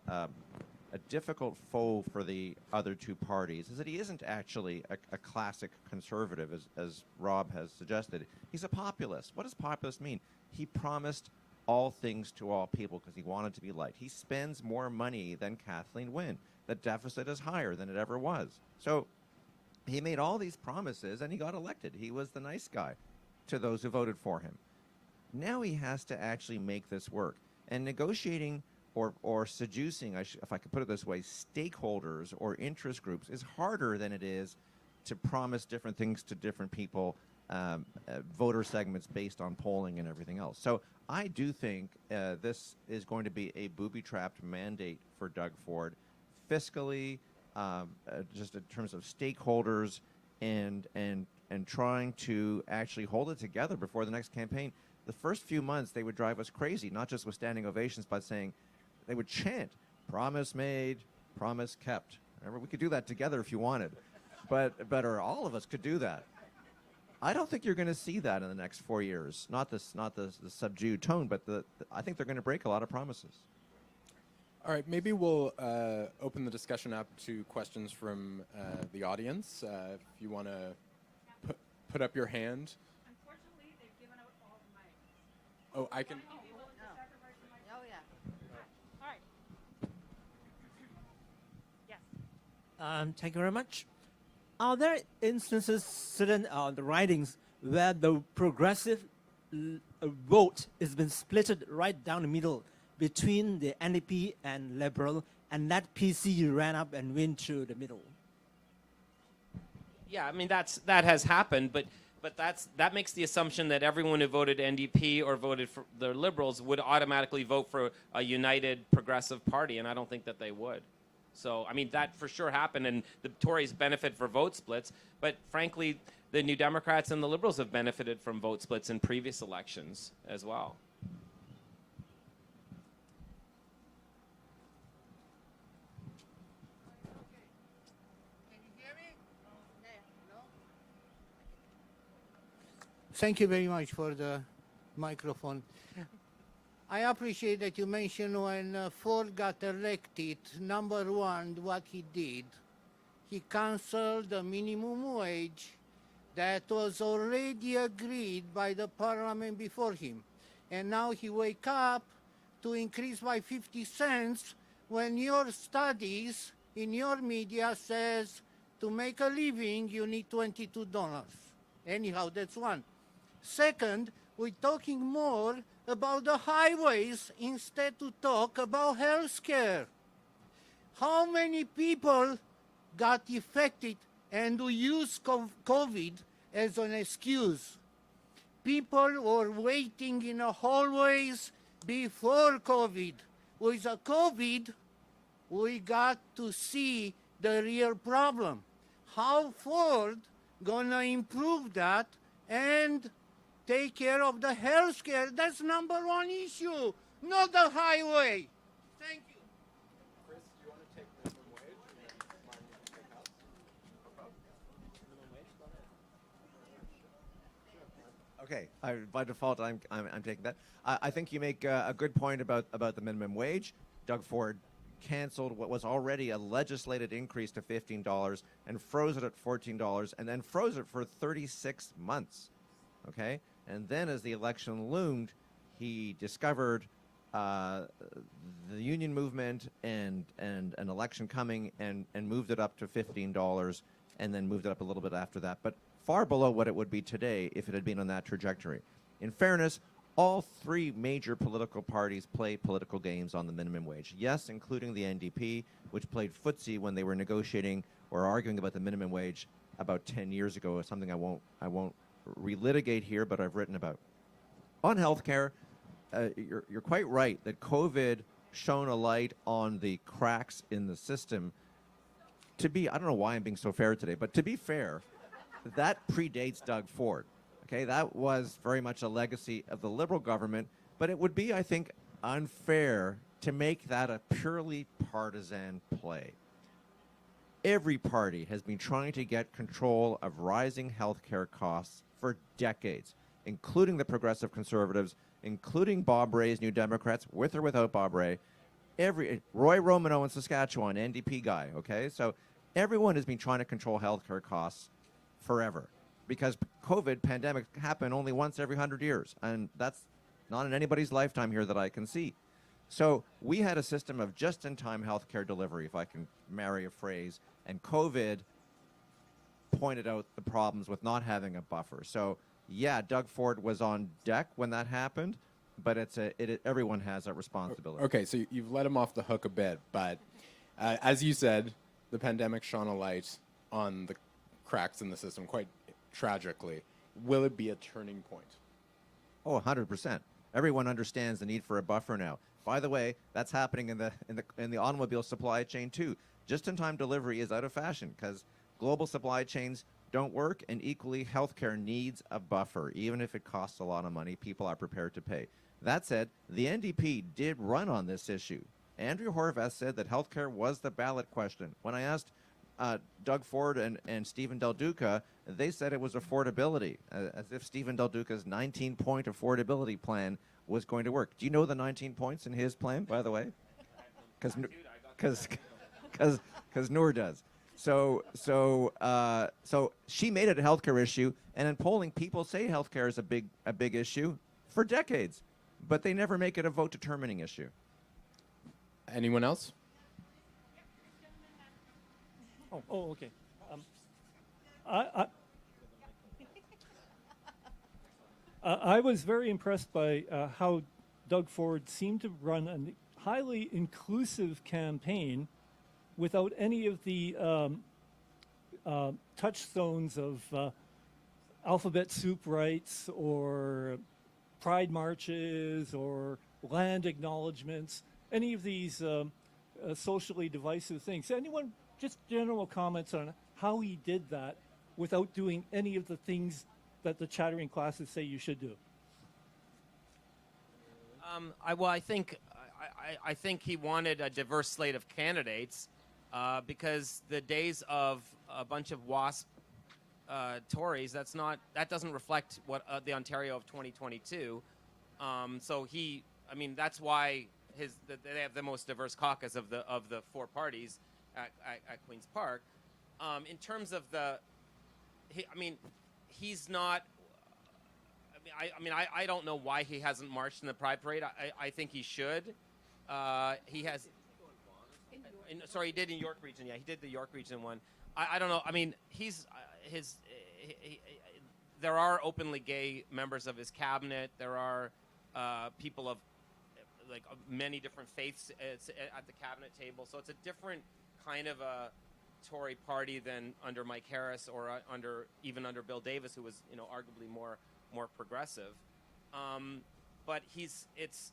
difficult foe for the other two parties is that he isn't actually a classic conservative, as Rob has suggested. He's a populist. What does populist mean? He promised all things to all people because he wanted to be liked. He spends more money than Kathleen Wynne. The deficit is higher than it ever was. So he made all these promises and he got elected. He was the nice guy to those who voted for him. Now he has to actually make this work. And negotiating or seducing, if I could put it this way, stakeholders or interest groups is harder than it is to promise different things to different people, voter segments based on polling and everything else. So I do think this is going to be a booby-trapped mandate for Doug Ford, fiscally, just in terms of stakeholders, and trying to actually hold it together before the next campaign. The first few months, they would drive us crazy, not just with standing ovations, but saying, they would chant, promise made, promise kept. Remember, we could do that together if you wanted, or all of us could do that. I don't think you're going to see that in the next 4 years. Not the subdued tone, but I think they're going to break a lot of promises. All right, maybe we'll open the discussion up to questions from the audience. If you want to put up your hand. Unfortunately, they've given out all the mics. Oh, I can. Oh, yeah. All right. Yes. Thank you very much. Are there instances, certain the writings, where the progressive vote has been splitted right down the middle between the NDP and Liberal, and that PC ran up and went through the middle? Yeah, I mean that has happened, but that makes the assumption that everyone who voted NDP or voted for the Liberals would automatically vote for a united progressive party, and I don't think that they would. So, I mean, that for sure happened, and the Tories benefit for vote splits, but frankly, the New Democrats and the Liberals have benefited from vote splits in previous elections as well. Thank you very much for the microphone. I appreciate that you mentioned when Ford got elected, number one, what he did. He canceled the minimum wage that was already agreed by the parliament before him. And now he wake up to increase by 50 cents when your studies in your media says to make a living you need $22. Anyhow, that's one. Second, we're talking more about the highways instead to talk about health care. How many people got affected and who use COVID as an excuse? People were waiting in the hallways before COVID. With the COVID, we got to see the real problem. How Ford gonna improve that and take care of the health care? That's number one issue, not the highway. Thank you. Chris, do you want to take minimum wage? And then Martin, you can take house? Okay, by default, I'm taking that. I think you make a good point about the minimum wage. Doug Ford canceled what was already a legislated increase to $15 and froze it at $14 and then froze it for 36 months. Okay, and then as the election loomed, he discovered the union movement and an election coming and moved it up to $15 and then moved it up a little bit after that, but far below what it would be today if it had been on that trajectory. In fairness, all three major political parties play political games on the minimum wage. Yes, including the NDP, which played footsie when they were negotiating or arguing about the minimum wage about 10 years ago, is something I won't relitigate here, but I've written about. On healthcare, you're quite right that COVID shone a light on the cracks in the system. I don't know why I'm being so fair today, but to be fair, that predates Doug Ford. Okay, that was very much a legacy of the Liberal government, but it would be, I think, unfair to make that a purely partisan play. Every party has been trying to get control of rising healthcare costs for decades, including the progressive conservatives, including Bob Ray's New Democrats, with or without Bob Ray. Roy Romano in Saskatchewan, NDP guy, okay? So everyone has been trying to control healthcare costs forever because COVID pandemic happened only once every 100 years, and that's not in anybody's lifetime here that I can see. So we had a system of just-in-time healthcare delivery, if I can marry a phrase, and COVID pointed out the problems with not having a buffer. So, yeah, Doug Ford was on deck when that happened, but everyone has that responsibility. Okay, so you've let him off the hook a bit, but as you said, the pandemic shone a light on the cracks in the system quite tragically. Will it be a turning point? Oh, 100%. Everyone understands the need for a buffer now. By the way, that's happening in the automobile supply chain too. Just-in-time delivery is out of fashion because global supply chains don't work, and equally, healthcare needs a buffer. Even if it costs a lot of money, people are prepared to pay. That said, the NDP did run on this issue. Andrew Horwath said that healthcare was the ballot question. When I asked Doug Ford and Stephen Del Duca, they said it was affordability, as if Stephen Del Duca's 19-point affordability plan was going to work. Do you know the 19 points in his plan, by the way? Because Noor does. So she made it a healthcare issue, and in polling, people say healthcare is a big issue for decades, but they never make it a vote-determining issue. Anyone else? Oh, okay. I was very impressed by how Doug Ford seemed to run a highly inclusive campaign without any of the touchstones of alphabet soup rights or pride marches or land acknowledgements, any of these socially divisive things. Anyone, just general comments on how he did that without doing any of the things that the chattering classes say you should do? I think he wanted a diverse slate of candidates because the days of a bunch of WASP Tories, that doesn't reflect what the Ontario of 2022. That's why they have the most diverse caucus of the four parties at Queen's Park. In terms of he's not. I don't know why he hasn't marched in the Pride Parade. I think he should. He has. Sorry, he did in York Region. Yeah, he did the York Region one. I don't know. I mean, there are openly gay members of his cabinet. There are people of many different faiths at the cabinet table. So it's a different kind of a Tory party than under Mike Harris or even under Bill Davis, who was arguably more progressive. But it's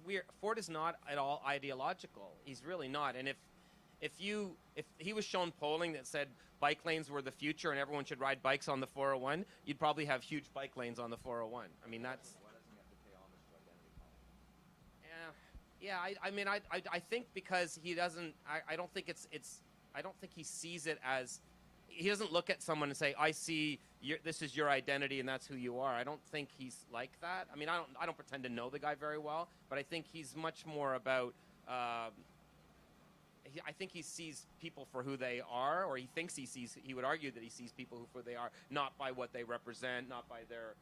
weird. Ford is not at all ideological. He's really not. And if he was shown polling that said bike lanes were the future and everyone should ride bikes on the 401, you'd probably have huge bike lanes on the 401. I mean, that's. I think because he doesn't. I don't think I don't think he sees it as. He doesn't look at someone and say, "I see this is your identity and that's who you are." I don't think he's like that. I mean, I don't pretend to know the guy very well, but I think he's much more about. I think he sees people for who they are, or he thinks he sees. He would argue that he sees people for who they are, not by what they represent, not by their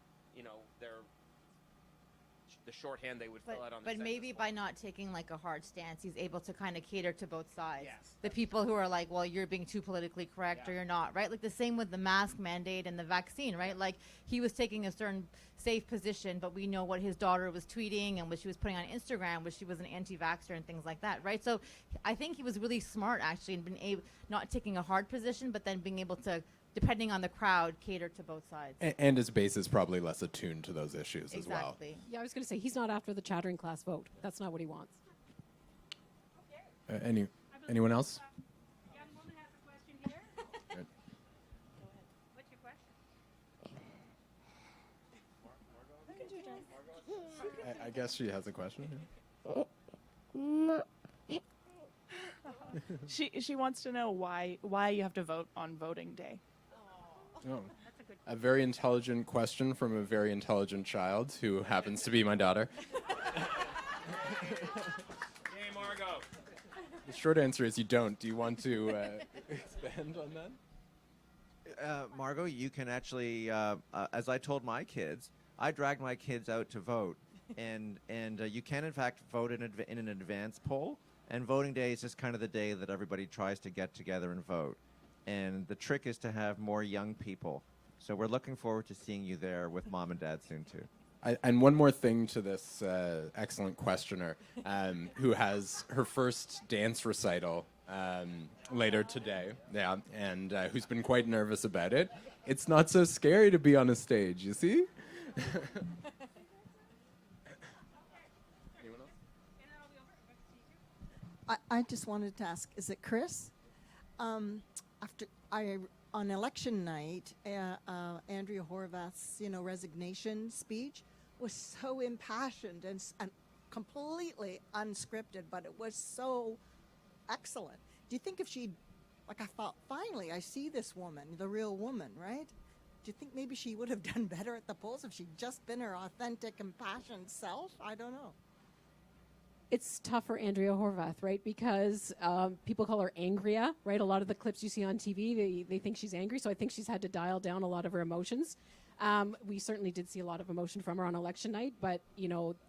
the shorthand they would fill out on the But maybe form. by not taking a hard stance, he's able to kind of cater to both sides. Yes. The people who are like, well, you're being too politically correct or you're not, right? Like the same with the mask mandate and the vaccine, right? Like he was taking a certain safe position, but we know what his daughter was tweeting and what she was putting on Instagram, which she was an anti-vaxxer and things like that, right? So I think he was really smart actually and been able, not taking a hard position, but then being able to, depending on the crowd, cater to both sides. And his base is probably less attuned to those issues as well. Exactly. Yeah, I was going to say, he's not after the chattering class vote. That's not what he wants. Anyone else? Young woman has a question here. Right. What's your question? I guess she has a question. She wants to know why you have to vote on voting day. Oh. A very intelligent question from a very intelligent child who happens to be my daughter. Hey, Margot. The short answer is you don't. Do you want to expand on that? Margot, you can actually, as I told my kids, I dragged my kids out to vote, and you can in fact vote in an advance poll, and voting day is just kind of the day that everybody tries to get together and vote, and the trick is to have more young people. So we're looking forward to seeing you there with Mom and Dad soon too. And one more thing to this excellent questioner, who has her first dance recital later today, and who's been quite nervous about it. It's not so scary to be on a stage, you see? I just wanted to ask, is it Chris? On election night, Andrea Horvath's resignation speech was so impassioned and completely unscripted, but it was so excellent. Do you think if she, I thought, finally, I see this woman, the real woman, right? Do you think maybe she would have done better at the polls if she'd just been her authentic, impassioned self? I don't know. It's tough for Andrea Horvath, right? Because people call her Angria, right? A lot of the clips you see on TV, they think she's angry. So I think she's had to dial down a lot of her emotions. We certainly did see a lot of emotion from her on election night, but,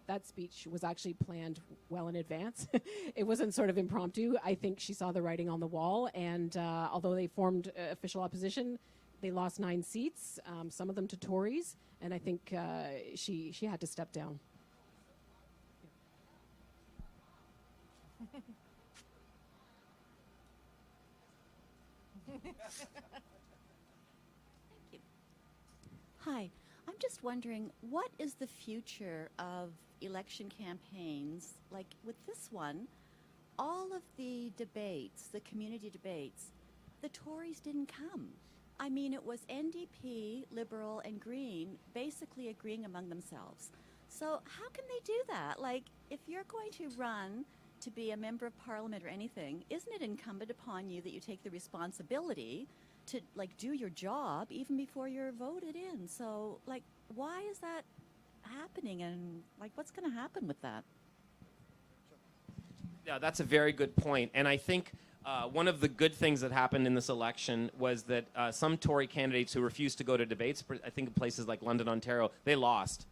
that speech was actually planned well in advance. It wasn't sort of impromptu. I think she saw the writing on the wall, and although they formed official opposition, they lost 9 seats, some of them to Tories, and I think she had to step down. Hi, I'm just wondering, what is the future of election campaigns? Like with this one, all of the debates, the community debates, the Tories didn't come. I mean, it was NDP, Liberal, and Green basically agreeing among themselves. So how can they do that? Like, if you're going to run to be a member of parliament or anything, isn't it incumbent upon you that you take the responsibility to do your job even before you're voted in? So why is that happening, and what's going to happen with that? Yeah, that's a very good point. And I think one of the good things that happened in this election was that some Tory candidates who refused to go to debates, I think in places like London, Ontario, they lost.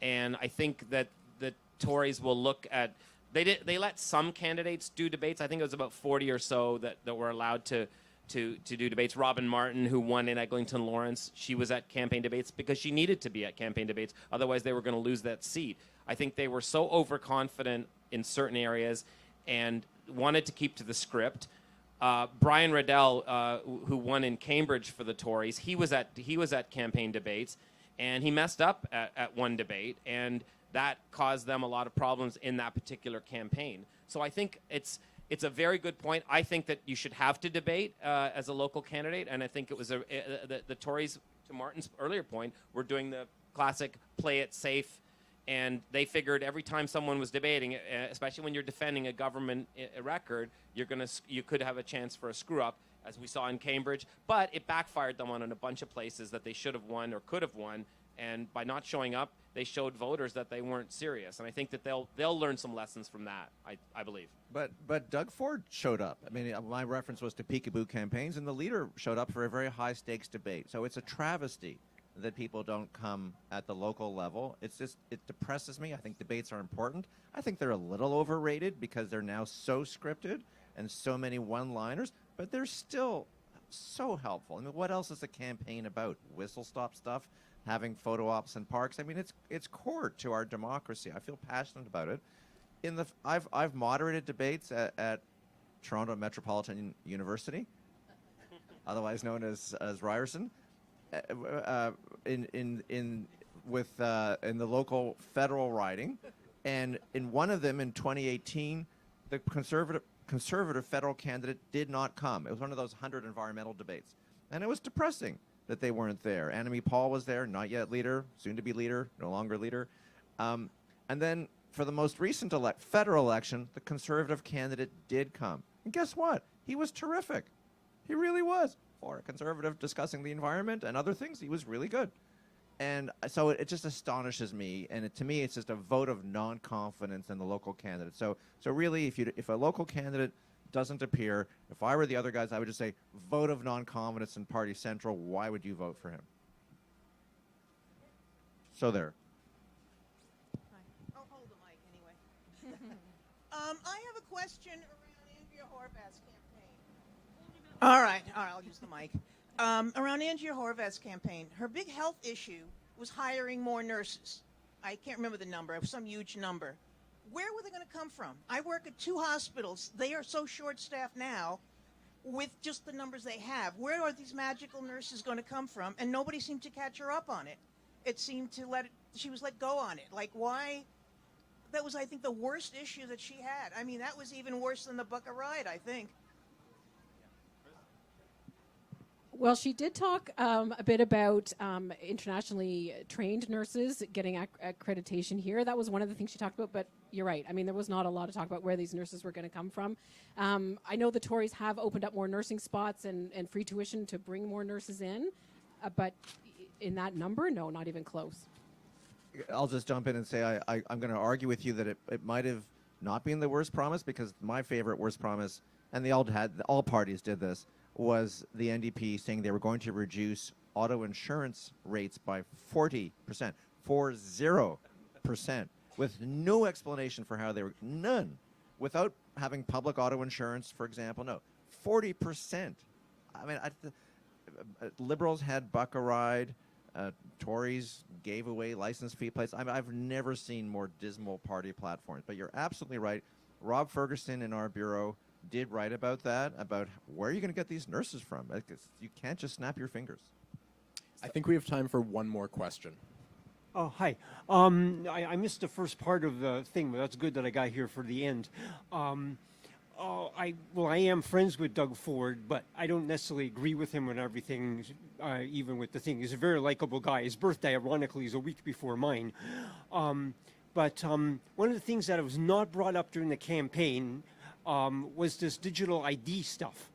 And I think that the Tories will look at, they let some candidates do debates. I think it was about 40 or so that were allowed to do debates. Robin Martin, who won in Eglinton Lawrence, she was at campaign debates because she needed to be at campaign debates. Otherwise, they were going to lose that seat. I think they were so overconfident in certain areas and wanted to keep to the script. Brian Riddell, who won in Cambridge for the Tories, he was at campaign debates, and he messed up at one debate, and that caused them a lot of problems in that particular campaign. So I think it's a very good point. I think that you should have to debate as a local candidate, and I think it was the Tories, to Martin's earlier point, were doing the classic play it safe, and they figured every time someone was debating, especially when you're defending a government record, you could have a chance for a screw up, as we saw in Cambridge. But it backfired them on a bunch of places that they should have won or could have won, and by not showing up, they showed voters that they weren't serious. And I think that they'll learn some lessons from that, I believe. But Doug Ford showed up. I mean, my reference was to peekaboo campaigns, and the leader showed up for a very high-stakes debate. So it's a travesty that people don't come at the local level. It depresses me. I think debates are important. I think they're a little overrated because they're now so scripted and so many one-liners, but they're still so helpful. I mean, what else is a campaign about? Whistle-stop stuff? Having photo ops in parks. I mean, it's core to our democracy. I feel passionate about it. I've moderated debates at Toronto Metropolitan University, otherwise known as Ryerson, in the local federal riding, and in one of them in 2018, the conservative federal candidate did not come. It was one of those 100 environmental debates, and it was depressing that they weren't there. Annamie Paul was there, not yet leader, soon to be leader, no longer leader. And then for the most recent federal election, the conservative candidate did come. And guess what? He was terrific. He really was. For a conservative discussing the environment and other things, he was really good. And so it just astonishes me, and to me, it's just a vote of non-confidence in the local candidate. So really, if a local candidate doesn't appear, if I were the other guys, I would just say, vote of non-confidence in Party Central. Why would you vote for him? So there. I'll hold the mic anyway. I have a question around Andrea Horvath's campaign. All right, I'll use the mic. Around Andrea Horvath's campaign, her big health issue was hiring more nurses. I can't remember the number, some huge number. Where were they going to come from? I work at 2 hospitals. They are so short-staffed now with just the numbers they have. Where are these magical nurses going to come from? And nobody seemed to catch her up on it. It seemed to she was let go on it. Like, why? That was, I think, the worst issue that she had. I mean, that was even worse than the Bucka ride, I think. Well, she did talk a bit about internationally trained nurses getting accreditation here. That was one of the things she talked about, but you're right. I mean, there was not a lot to talk about where these nurses were going to come from. I know the Tories have opened up more nursing spots and free tuition to bring more nurses in, but in that number, no, not even close. I'll just jump in and say I'm going to argue with you that it might have not been the worst promise, because my favorite worst promise, and all parties did this, was the NDP saying they were going to reduce auto insurance rates by 40%, 40%, with no explanation for how they were, none, without having public auto insurance, for example, no, 40%. I mean, Liberals had Bucka ride, Tories gave away license fee plates. I've never seen more dismal party platforms, but you're absolutely right. Rob Ferguson in our bureau did write about that, about where are you going to get these nurses from? You can't just snap your fingers. I think we have time for one more question. Oh, hi. I missed the first part of the thing, but that's good that I got here for the end. I am friends with Doug Ford, but I don't necessarily agree with him on everything, even with the thing. He's a very likable guy. His birthday, ironically, is a week before mine. But one of the things that was not brought up during the campaign was this digital ID stuff.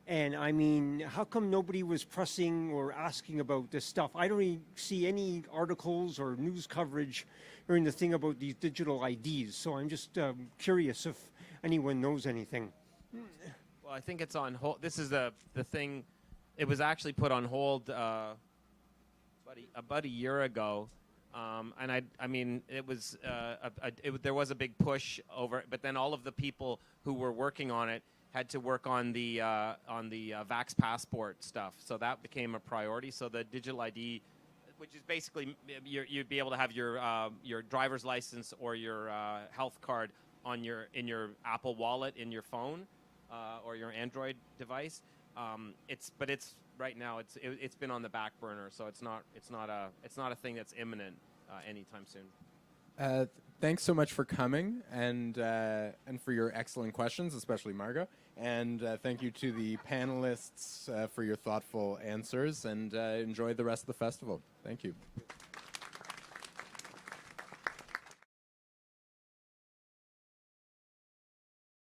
And I mean, how come nobody was pressing or asking about this stuff? I don't really see any articles or news coverage during the thing about these digital IDs. So I'm just curious if anyone knows anything. Well, I think it's on hold. This is the thing. It was actually put on hold about a year ago. And I mean, it was there was a big push over it, but then all of the people who were working on it had to work on the Vax Passport stuff, so that became a priority. So the digital ID, which is basically you'd be able to have your driver's license or your health card in your Apple Wallet in your phone or your Android device. It's right now it's been on the back burner, so it's not a thing that's imminent anytime soon. Thanks so much for coming and for your excellent questions, especially Margot. And thank you to the panelists for your thoughtful answers, and enjoy the rest of the festival. Thank you.